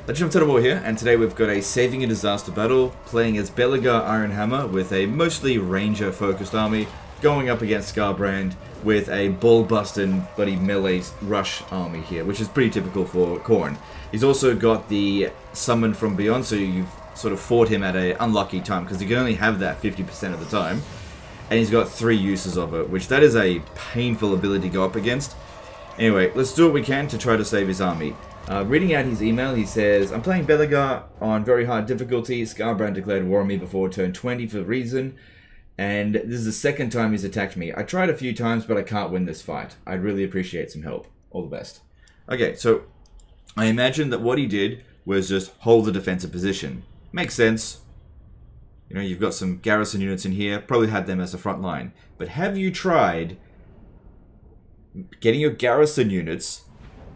Legend of Tenable here, and today we've got a Saving a Disaster battle, playing as Belegar Iron Hammer with a mostly ranger-focused army, going up against Skarbrand with a ball-busting bloody melee rush army here, which is pretty typical for Khorne. He's also got the Summon from Beyond, so you've sort of fought him at an unlucky time, because you can only have that 50% of the time. And he's got 3 uses of it, which that is a painful ability to go up against. Anyway, let's do what we can to try to save his army. Reading out his email, he says, I'm playing Belegar on very hard difficulty. Skarbrand declared war on me before turn 20 for reason. And this is the second time he's attacked me. I tried a few times, but I can't win this fight. I'd really appreciate some help. All the best. Okay, so I imagine that what he did was just hold the defensive position. Makes sense. You know, you've got some garrison units in here. Probably had them as a front line. But have you tried getting your garrison units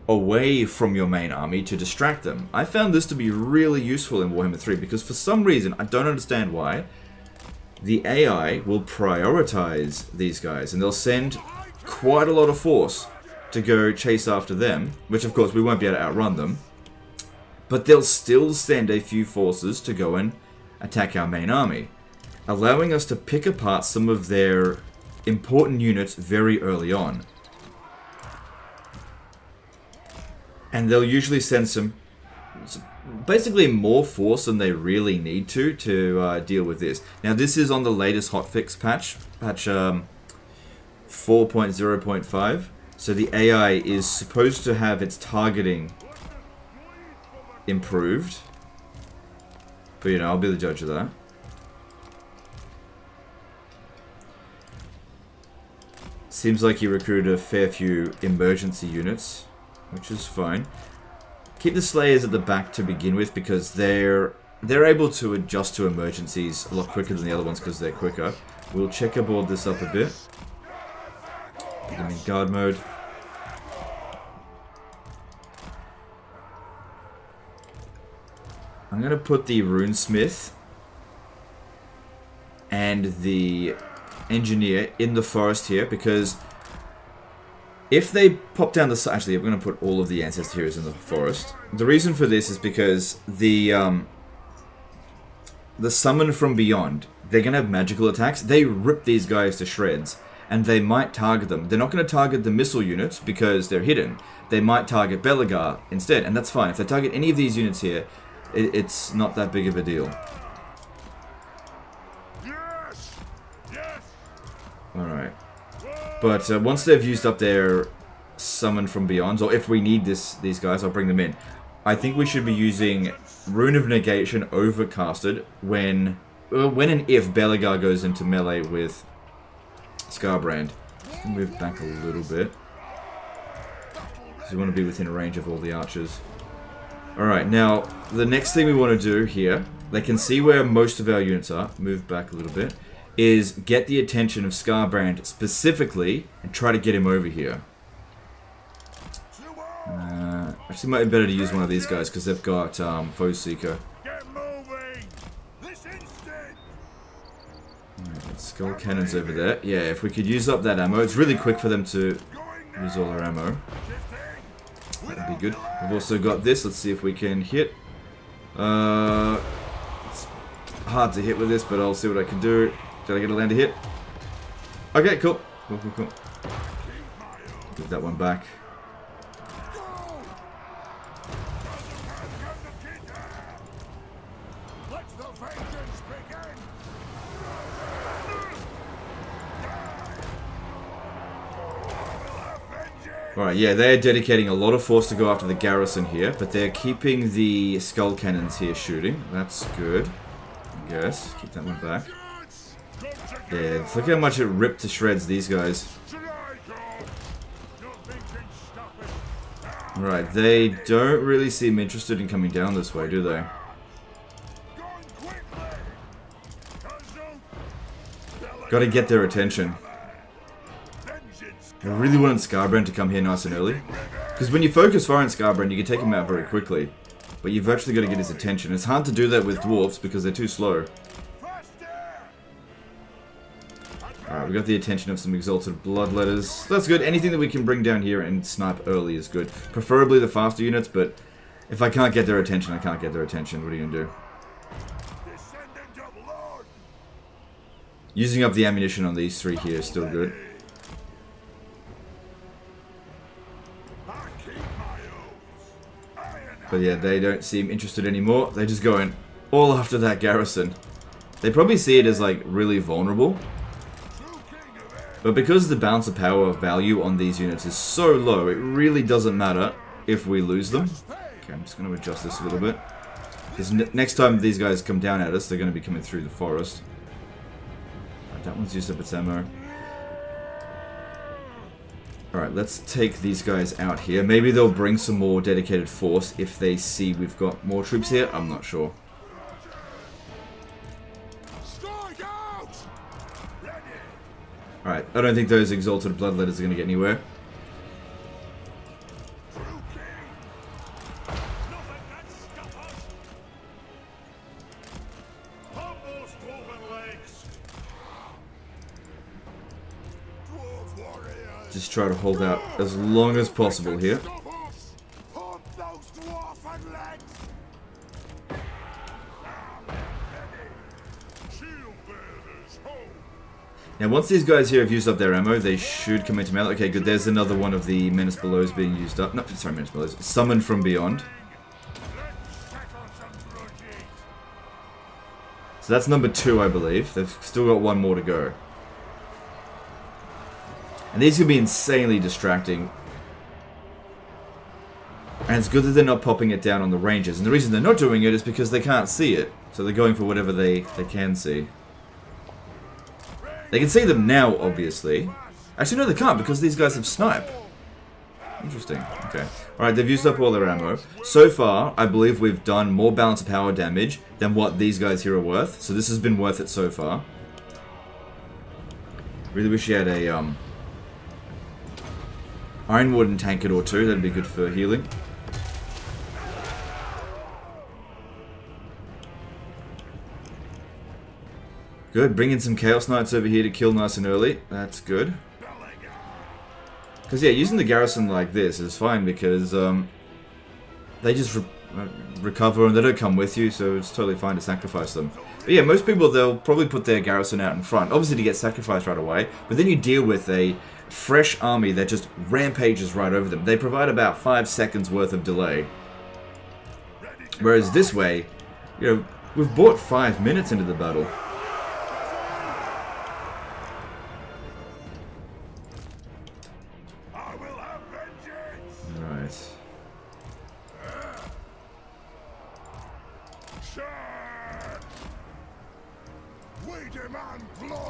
away from your main army to distract them? I found this to be really useful in Warhammer 3 because for some reason, I don't understand why, the AI will prioritize these guys and they'll send quite a lot of force to go chase after them, which of course we won't be able to outrun them, but they'll still send a few forces to go and attack our main army, allowing us to pick apart some of their important units very early on. And they'll usually send some basically more force than they really need to deal with this. Now this is on the latest hotfix patch 4.0.5. So the AI is supposed to have its targeting improved. But you know, I'll be the judge of that. Seems like he recruited a fair few emergency units, which is fine. Keep the Slayers at the back to begin with because they're able to adjust to emergencies a lot quicker than the other ones because they're quicker. We'll checkerboard this up a bit. Put them in guard mode. I'm going to put the Runesmith and the Engineer in the forest here because if they pop down the side, actually I'm going to put all of the Ancestor Heroes in the forest. The reason for this is because the Summon from Beyond, they're going to have magical attacks. They rip these guys to shreds and they might target them. They're not going to target the missile units because they're hidden. They might target Belegar instead, and that's fine. If they target any of these units here, it's not that big of a deal. Alright. But once they've used up their Summon from Beyond, or if we need these guys, I'll bring them in. I think we should be using Rune of Negation Overcasted when and if Belegar goes into melee with Skarbrand. Move back a little bit. Because we want to be within range of all the archers. Alright, now, the next thing we want to do here, they can see where most of our units are, move back a little bit, is get the attention of Skarbrand specifically and try to get him over here. Actually, it might be better to use one of these guys because they've got Foe Seeker. Alright, Skull Cannons over there. Yeah, if we could use up that ammo, it's really quick for them to use all their ammo. That'd be good. We've also got this. Let's see if we can hit. It's hard to hit with this, but I'll see what I can do. Did I get a land to hit? Okay, cool. Cool. Get that one back. Alright, yeah, they're dedicating a lot of force to go after the garrison here, but they're keeping the skull cannons here shooting. That's good, I guess. Keep that one back. Yeah, look how much it ripped to shreds, these guys. Alright, they don't really seem interested in coming down this way, do they? Gotta get their attention. I really wanted Skarbrand to come here nice and early. Because when you focus fire on Skarbrand, you can take him out very quickly. But you've actually got to get his attention. It's hard to do that with dwarves because they're too slow. Alright, we got the attention of some Exalted Bloodletters. That's good. Anything that we can bring down here and snipe early is good. Preferably the faster units, but If I can't get their attention, I can't get their attention. What are you going to do? Using up the ammunition on these three here is still good. But yeah, they don't seem interested anymore. They're just going all after that garrison. They probably see it as like really vulnerable. But because the balance of power value on these units is so low, it really doesn't matter if we lose them. Okay, I'm just going to adjust this a little bit. Because next time these guys come down at us, they're going to be coming through the forest. Right, that one's used up its ammo. Alright, let's take these guys out here. Maybe they'll bring some more dedicated force if they see we've got more troops here. I'm not sure. Alright, I don't think those exalted bloodletters are going to get anywhere. Just try to hold out as long as possible here. Now, once these guys here have used up their ammo, they should come into melee. Okay, good. There's another one of the Menace Belows being used up. No, sorry, Menace Belows. Summoned from beyond. So that's number 2, I believe. They've still got one more to go. And these can be insanely distracting. And it's good that they're not popping it down on the ranges. And the reason they're not doing it is because they can't see it. So they're going for whatever they can see. They can see them now, obviously. Actually, no, they can't, because these guys have snipe. Interesting. Okay. Alright, they've used up all their ammo. So far, I believe we've done more balance of power damage than what these guys here are worth. So this has been worth it so far. Really wish you had a, Iron Warden tankard or two. That'd be good for healing. Good, bring in some Chaos Knights over here to kill nice and early. That's good. Because yeah, using the garrison like this is fine because they just recover and they don't come with you, so it's totally fine to sacrifice them. But yeah, most people, they'll probably put their garrison out in front, obviously to get sacrificed right away, but then you deal with a fresh army that just rampages right over them. They provide about 5 seconds worth of delay. Whereas this way, you know, we've bought 5 minutes into the battle.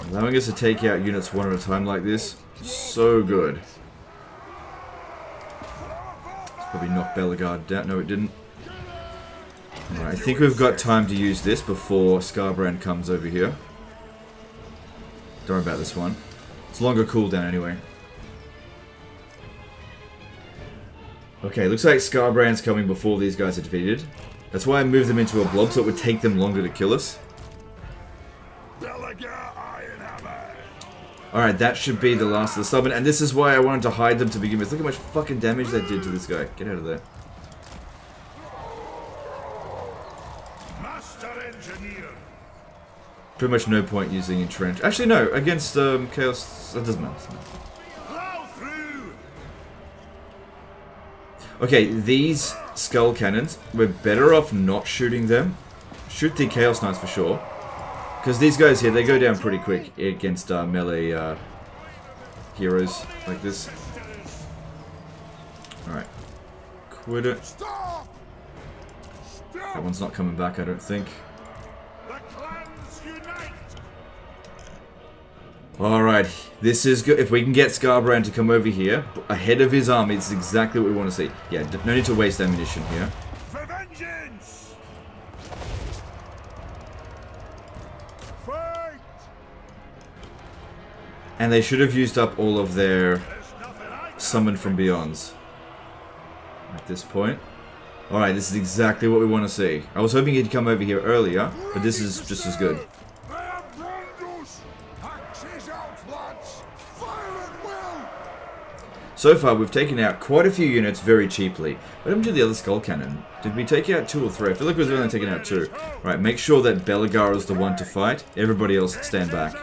Allowing us to take out units one at a time like this, so good. Probably knocked Belegar down. No, it didn't. Alright, I think we've got time to use this before Skarbrand comes over here. Don't worry about this one. It's longer cooldown anyway. Okay, looks like Skarbrand's coming before these guys are defeated. That's why I moved them into a blob, so it would take them longer to kill us. Alright, that should be the last of the summon, and this is why I wanted to hide them to begin with. Look how much fucking damage they did to this guy. Get out of there. Master Engineer. Pretty much no point using Entrench. Actually, no, against Chaos... That doesn't matter. Okay, these Skull Cannons, we're better off not shooting them. Shoot the Chaos Knights for sure. Because these guys here, they go down pretty quick against melee heroes like this. Alright. Quit it. That one's not coming back, I don't think. Alright, this is good. If we can get Skarbrand to come over here, ahead of his army, this is exactly what we want to see. Yeah, no need to waste ammunition here. And they should have used up all of their Summon from Beyonds at this point. Alright, this is exactly what we want to see. I was hoping he'd come over here earlier, but this is just as good. So far, we've taken out quite a few units very cheaply. What happened to the other Skull Cannon? Did we take out 2 or 3? I feel like we've only taken out 2. Right, make sure that Belegar is the one to fight. Everybody else stand back.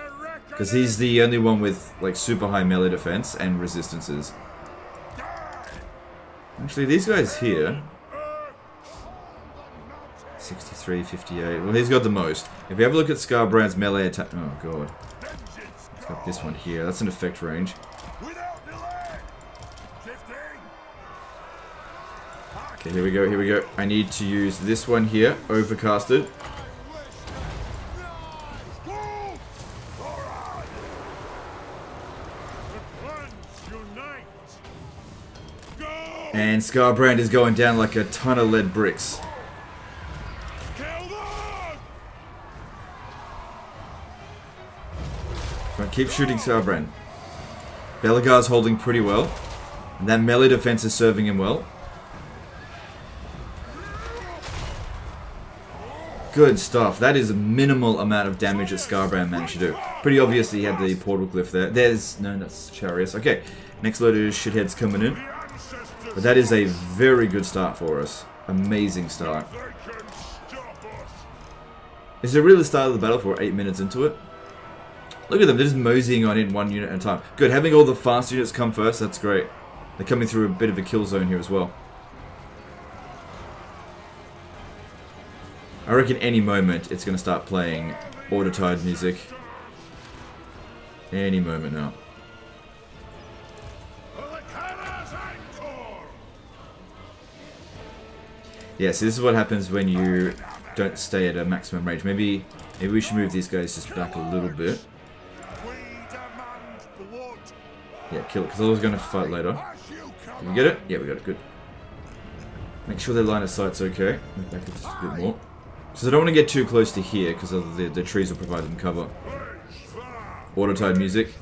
Because he's the only one with, like, super high melee defense and resistances. Actually, these guys here... 63, 58... Well, he's got the most. If you have a look at Skarbrand's melee attack... Oh, god. He's got this one here. That's an effect range. Okay, here we go, here we go. I need to use this one here, overcasted. And Skarbrand is going down like a ton of lead bricks. Right, keep shooting Skarbrand. Belegar's holding pretty well. And that melee defense is serving him well. Good stuff. That is a minimal amount of damage that Skarbrand managed to do. Pretty obvious that he had the portal glyph there. There's... No, that's Charius. Okay. Next load of shitheads coming in. But that is a very good start for us. Amazing start. Is it really the start of the battle for 8 minutes into it? Look at them. They're just moseying on in 1 unit at a time. Good. Having all the fast units come first, that's great. They're coming through a bit of a kill zone here as well. I reckon any moment it's going to start playing auto-tied music. Any moment now. Yeah, so this is what happens when you don't stay at a maximum range. Maybe we should move these guys just back a little bit. Yeah, kill it, because I was going to fight later. Did we get it? Yeah, we got it. Good. Make sure their line of sight's okay. Move back just a bit more. So I don't want to get too close to here, because the trees will provide them cover. Auto-tied music.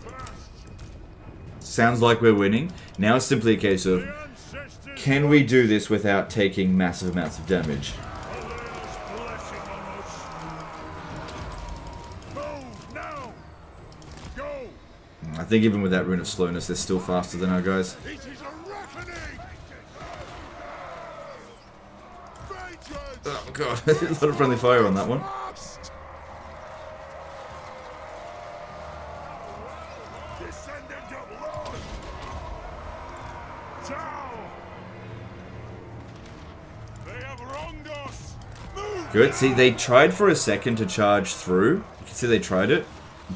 Sounds like we're winning. Now it's simply a case of, can we do this without taking massive amounts of damage? I think even with that rune of slowness, they're still faster than our guys. Oh god, a lot of friendly fire on that one. Good, see they tried for a second to charge through. You can see they tried it,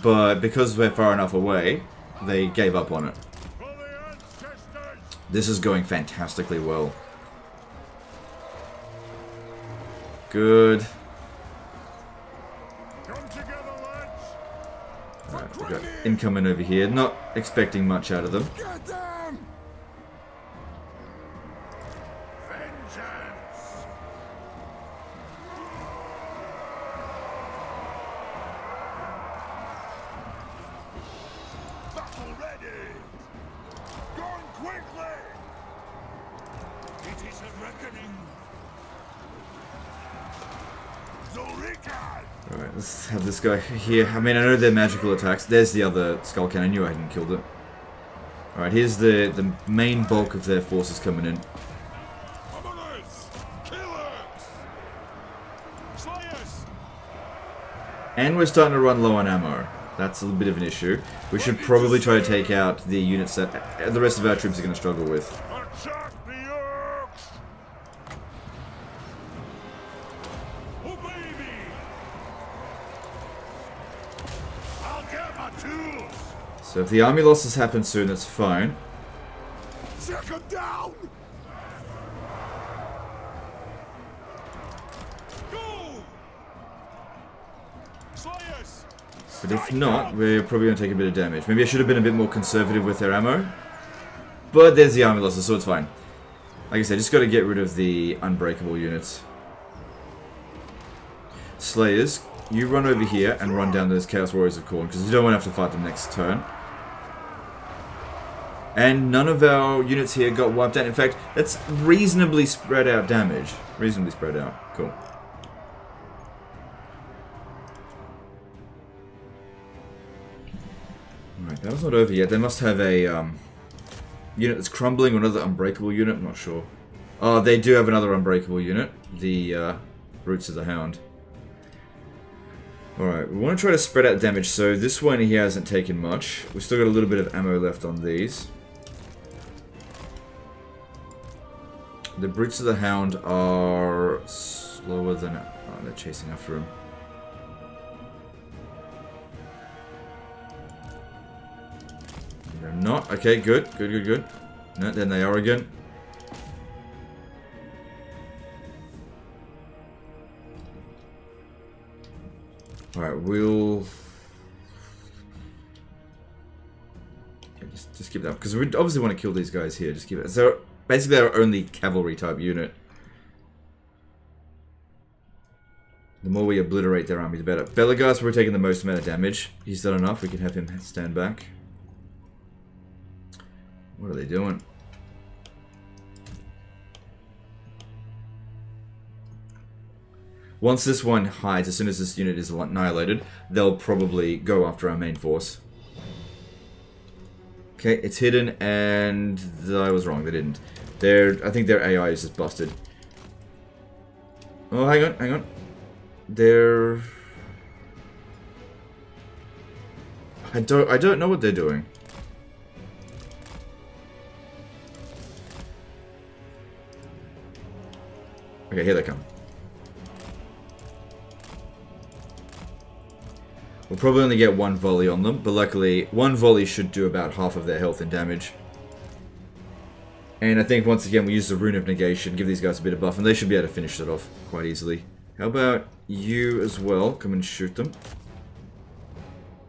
but because we're far enough away, they gave up on it. This is going fantastically well. Good. Alright, we've got incoming over here. Not expecting much out of them. Alright, let's have this guy here. I mean, I know they're magical attacks. There's the other Skull Cannon. I knew I hadn't killed it. Alright, here's the main bulk of their forces coming in. And we're starting to run low on ammo. That's a little bit of an issue. We should probably try to take out the units that the rest of our troops are going to struggle with. So if the army losses happen soon, that's fine. Take him down. Go. But if not, we're probably going to take a bit of damage. Maybe I should have been a bit more conservative with their ammo. But there's the army losses, so it's fine. Like I said, just got to get rid of the unbreakable units. Slayers, you run over here and run down those Chaos Warriors of Khorne, because you don't want to have to fight them next turn. And none of our units here got wiped out. In fact, that's reasonably spread out damage. Reasonably spread out. Cool. Alright, battle's not over yet. They must have a unit that's crumbling or another unbreakable unit? I'm not sure. Oh, they do have another unbreakable unit. The Roots of the Hound. Alright, we want to try to spread out damage. So this one he hasn't taken much. We've still got a little bit of ammo left on these. The Brutes of the Hound are slower than... Oh, they're chasing after him. They're not. Okay, good. Good. No, then they are again. Alright, we'll... Yeah, just keep that up. Because we obviously want to kill these guys here. Just keep it. So, basically our only cavalry type unit. The more we obliterate their army, the better. Belegar's probably taking the most amount of damage. He's done enough. We can have him stand back. What are they doing? Once this one hides, as soon as this unit is annihilated, they'll probably go after our main force. Okay, it's hidden, and I was wrong, they didn't. I think their AI is just busted. Oh, hang on. I don't know what they're doing. Okay, here they come. We'll probably only get one volley on them, but luckily one volley should do about half of their health and damage. And I think once again we use the Rune of Negation, give these guys a bit of buff, and they should be able to finish it off quite easily. How about you as well? Come and shoot them.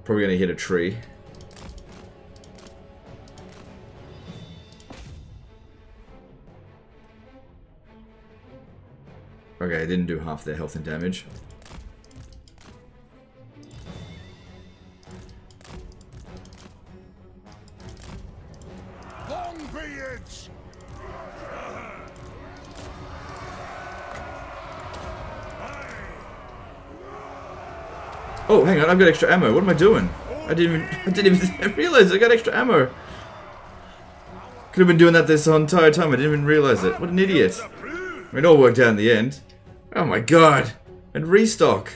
Probably going to hit a tree. Okay, I didn't do half their health and damage. Oh, hang on, I've got extra ammo. What am I doing? I didn't even realize I got extra ammo. Could have been doing that this entire time. I didn't even realize it. What an idiot. It all worked out in the end. Oh my god. And restock.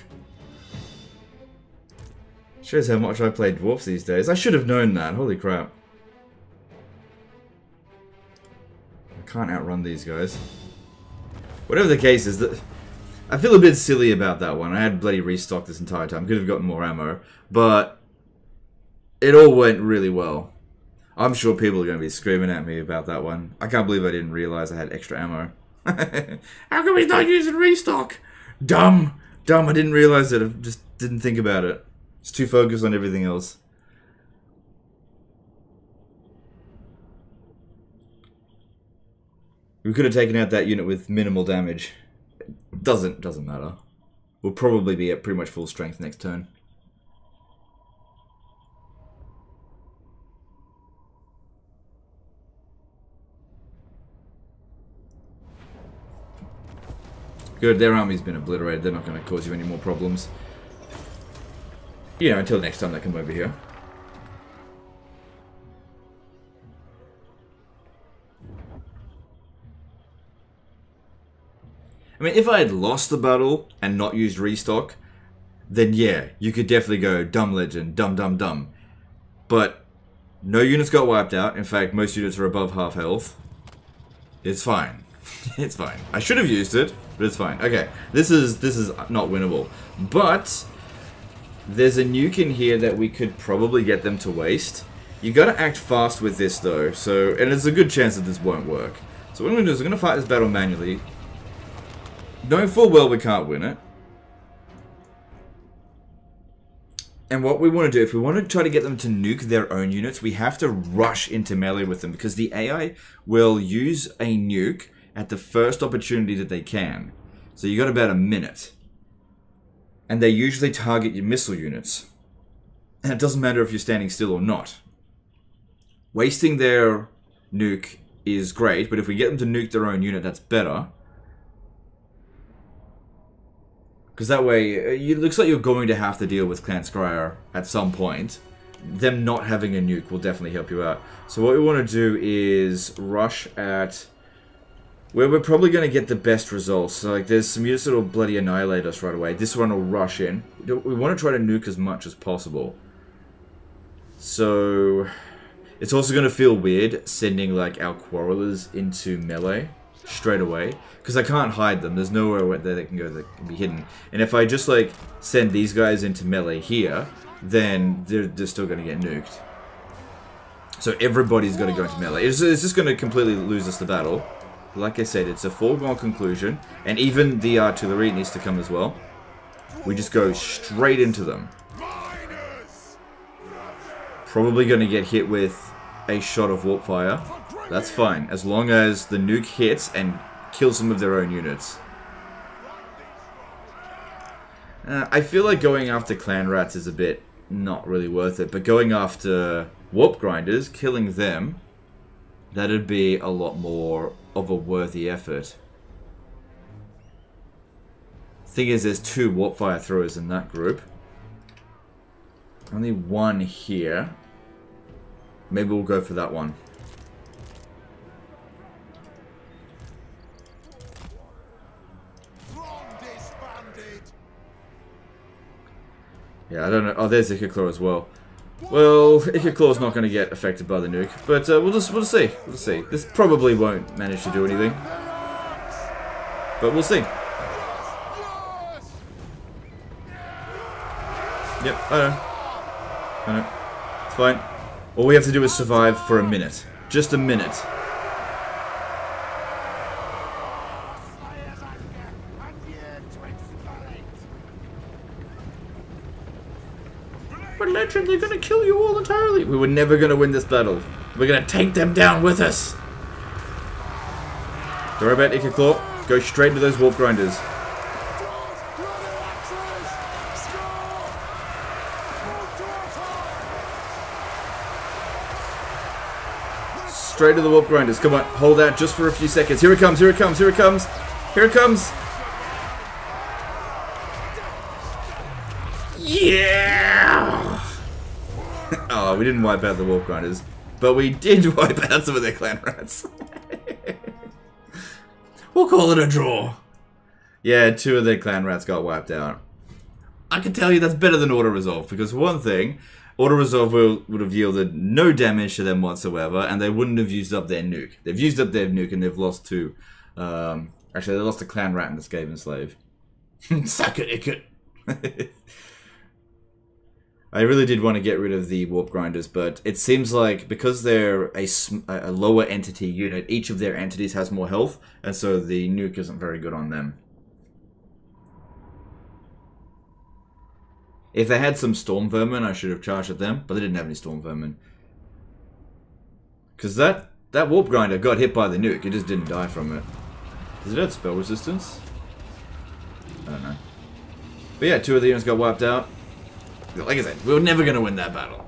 Shows how much I play dwarfs these days. I should have known that. Holy crap. I can't outrun these guys. Whatever the case is, that I feel a bit silly about that one. I had bloody restock this entire time. Could have gotten more ammo. But it all went really well. I'm sure people are going to be screaming at me about that one. I can't believe I didn't realize I had extra ammo. How come he's not using restock? Dumb. I didn't realize it. I just didn't think about it. Just too focused on everything else. We could have taken out that unit with minimal damage. Doesn't matter. We'll probably be at pretty much full strength next turn. Good, their army's been obliterated. They're not going to cause you any more problems. You know, until next time they come over here. I mean, if I had lost the battle and not used restock, then yeah, you could definitely go dumb legend, dumb. But no units got wiped out. In fact, most units are above half health. It's fine. It's fine. I should have used it, but it's fine. Okay, this is not winnable. But there's a nuke in here that we could probably get them to waste. You got to act fast with this though. So, and there's a good chance that this won't work. So what I'm going to do is I'm going to fight this battle manually. Knowing full well we can't win it. And what we want to do, if we want to try to get them to nuke their own units, we have to rush into melee with them, because the AI will use a nuke at the first opportunity that they can. So you got about a minute. And they usually target your missile units. And it doesn't matter if you're standing still or not. Wasting their nuke is great, but if we get them to nuke their own unit, that's better. Because that way, it looks like you're going to have to deal with Clan Scryer at some point. them not having a nuke will definitely help you out. So what we want to do is rush at where we're probably going to get the best results. So like there's some units that will bloody annihilate us right away. This one will rush in. We want to try to nuke as much as possible. So it's also going to feel weird sending like our quarrelers into melee straight away, because I can't hide them. There's nowhere where they can go that can be hidden. And if I just like send these guys into melee here, then they're still going to get nuked. So everybody's got to go into melee. It's just going to completely lose us the battle. Like I said, it's a foregone conclusion, and even the artillery needs to come as well. We just go straight into them. Probably going to get hit with a shot of warp fire. That's fine, as long as the nuke hits and kills some of their own units. I feel like going after clan rats is a bit not really worth it, but going after warp grinders, killing them, that'd be a lot more of a worthy effort. Thing is, there's 2 warp fire throwers in that group. Only 1 here. Maybe we'll go for that one. Yeah, I don't know. Oh, there's Ikiclaw as well. Well, Ikiclaw's not going to get affected by the nuke, but we'll just see. We'll see. This probably won't manage to do anything, but we'll see. Yep, I know. It's fine. All we have to do is survive for a minute. Just a minute. But Legend, they're gonna kill you all entirely. We were never gonna win this battle. We're gonna take them down with us. Don't worry about Ikiclaw. Go straight into those warp grinders. Straight to the warp grinders. Come on, hold out just for a few seconds. Here it comes, here it comes, here it comes. Here it comes. Yeah! Oh, we didn't wipe out the warp grinders, but we did wipe out some of their clan rats. We'll call it a draw. Yeah, 2 of their clan rats got wiped out. I can tell you that's better than auto-resolve, because for one thing, auto-resolve would have yielded no damage to them whatsoever, and they wouldn't have used up their nuke. They've used up their nuke, and they've lost 2. Actually, they lost a clan rat and a Skaven slave. Suck it, Ickett. I really did want to get rid of the warp grinders, but it seems like because they're a lower entity unit, each of their entities has more health, and so the nuke isn't very good on them. If they had some storm vermin, I should have charged at them, but they didn't have any storm vermin. Because that warp grinder got hit by the nuke, it just didn't die from it. Does it have spell resistance? I don't know. But yeah, 2 of the units got wiped out. Like I said, we were never going to win that battle.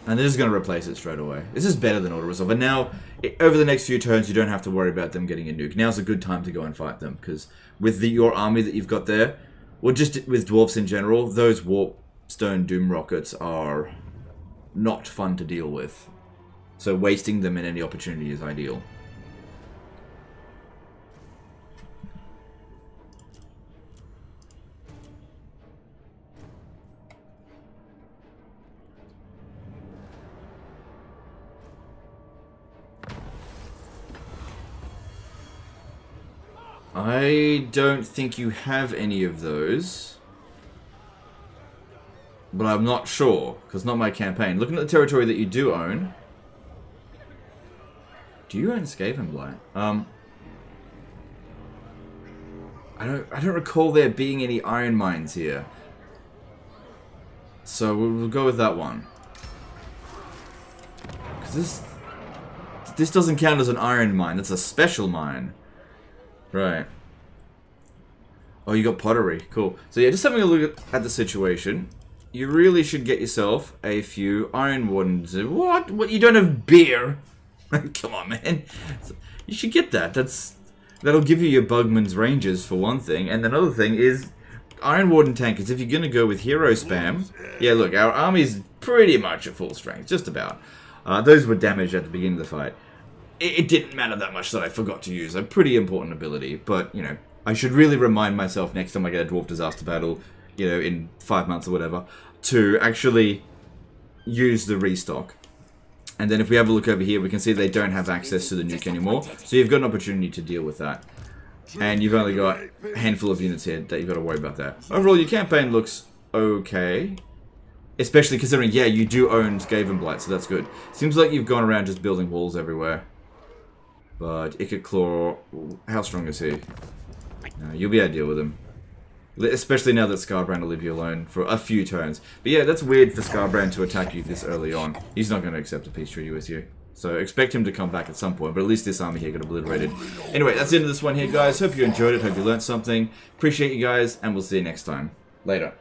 And they're just going to replace it straight away. This is better than auto-resolve. And now, over the next few turns, you don't have to worry about them getting a nuke. Now's a good time to go and fight them. Because with your army that you've got there, or just with dwarves in general, those warp stone doom rockets are not fun to deal with. So wasting them in any opportunity is ideal. I don't think you have any of those. But I'm not sure, because not my campaign. Looking at the territory that you do own. Do you own Skaven Blight? I don't recall there being any iron mines here. So we'll go with that one. Because this doesn't count as an iron mine, it's a special mine. Right. Oh, you got pottery. Cool. So yeah, just having a look at the situation. You really should get yourself a few iron wardens. What? What? You don't have beer? Come on, man. You should get that. That'll give you your Bugman's ranges for one thing, and another thing is Iron Warden tankers, if you're going to go with hero spam, yeah, look, our army's pretty much at full strength, just about. Those were damaged at the beginning of the fight. It didn't matter that much that I forgot to use a pretty important ability, but, you know, I should really remind myself next time I get a Dwarf Disaster Battle, you know, in 5 months or whatever, to actually use the restock. And then if we have a look over here, we can see they don't have access to the nuke anymore, so you've got an opportunity to deal with that. And you've only got a handful of units here that you've got to worry about that. Overall, your campaign looks okay. Especially considering, yeah, you do own Skavenblight, so that's good. Seems like you've gone around just building walls everywhere. But Ikit Claw, how strong is he? No, you'll be able to deal with him. Especially now that Skarbrand will leave you alone for a few turns. But yeah, that's weird for Skarbrand to attack you this early on. He's not going to accept a peace treaty with you. So expect him to come back at some point, but at least this army here got obliterated. Anyway, that's the end of this one here, guys. Hope you enjoyed it. Hope you learned something. Appreciate you guys, and we'll see you next time. Later.